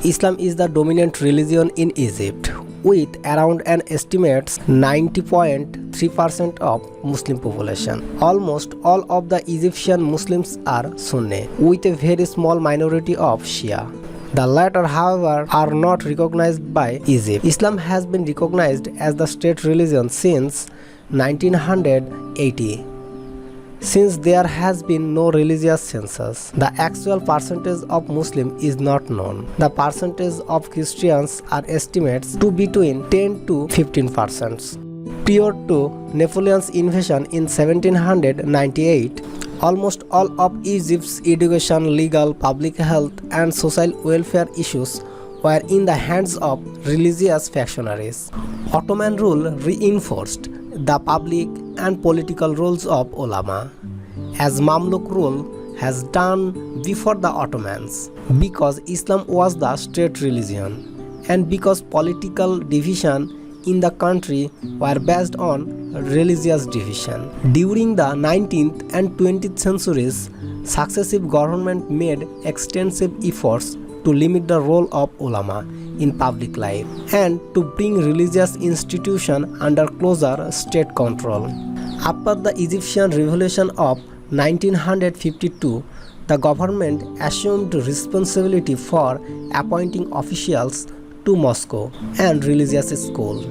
Islam is the dominant religion in Egypt, with around an estimates 90.3% of Muslim population. Almost all of the Egyptian Muslims are Sunni, with a very small minority of Shia. The latter, however, are not recognized by Egypt. Islam has been recognized as the state religion since 1980. Since there has been no religious census, the actual percentage of Muslims is not known. The percentage of Christians are estimated to between 10 to 15%. Prior to Napoleon's invasion in 1798, almost all of Egypt's education, legal, public health, and social welfare issues were in the hands of religious factionaries. Ottoman rule reinforced the public and political roles of ulama, as Mamluk rule has done before the Ottomans, because Islam was the state religion and because political division in the country were based on religious division. During the 19th and 20th centuries, successive governments made extensive efforts to limit the role of ulama in public life and to bring religious institutions under closer state control. After the Egyptian Revolution of 1952, the government assumed responsibility for appointing officials to Moscow and religious schools.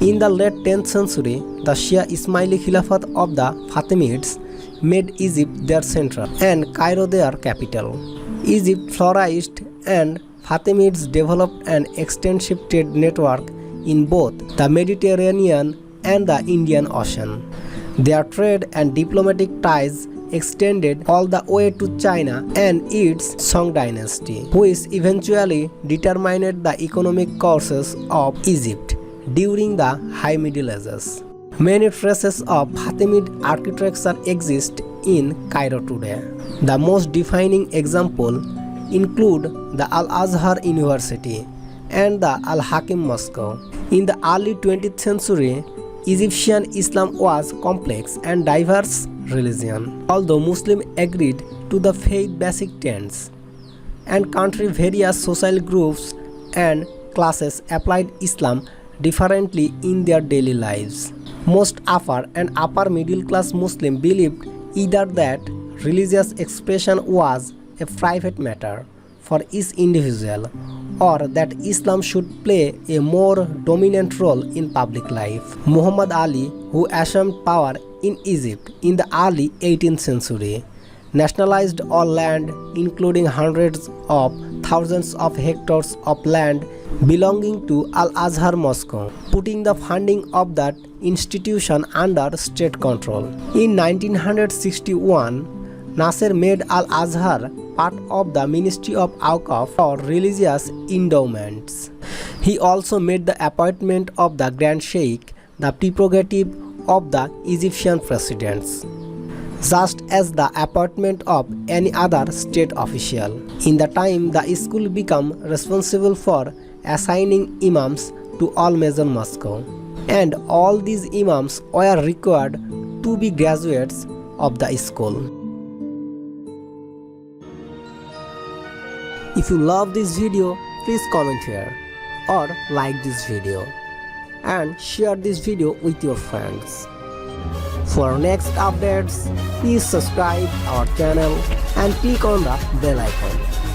In the late 10th century, the Shia Ismaili Khilafat of the Fatimids made Egypt their center and Cairo their capital. Egypt flourished and Fatimids developed an extensive trade network in both the Mediterranean and the Indian Ocean. Their trade and diplomatic ties extended all the way to China and its Song dynasty, which eventually determined the economic courses of Egypt during the High Middle Ages. Many traces of Fatimid architecture exist in Cairo today. The most defining example include the Al-Azhar University and the Al-Hakim Mosque. In the early 20th century, Egyptian Islam was complex and diverse religion. Although Muslims agreed to the faith basic tenets, and country various social groups and classes applied Islam differently in their daily lives. Most upper and upper middle class Muslims believed either that religious expression was a private matter for each individual or that Islam should play a more dominant role in public life. Muhammad Ali, who assumed power in Egypt in the early 18th century, nationalized all land, including hundreds of thousands of hectares of land belonging to Al-Azhar Mosque, putting the funding of that institution under state control. In 1961, Nasser made Al-Azhar part of the Ministry of Awqaf or religious endowments. He also made the appointment of the Grand Sheikh the prerogative of the Egyptian presidents, just as the appointment of any other state official. In the time, the school became responsible for assigning imams to all major mosques, and all these imams were required to be graduates of the school. If you love this video, please comment here or like this video and share this video with your friends. For next updates, please subscribe our channel and click on the bell icon.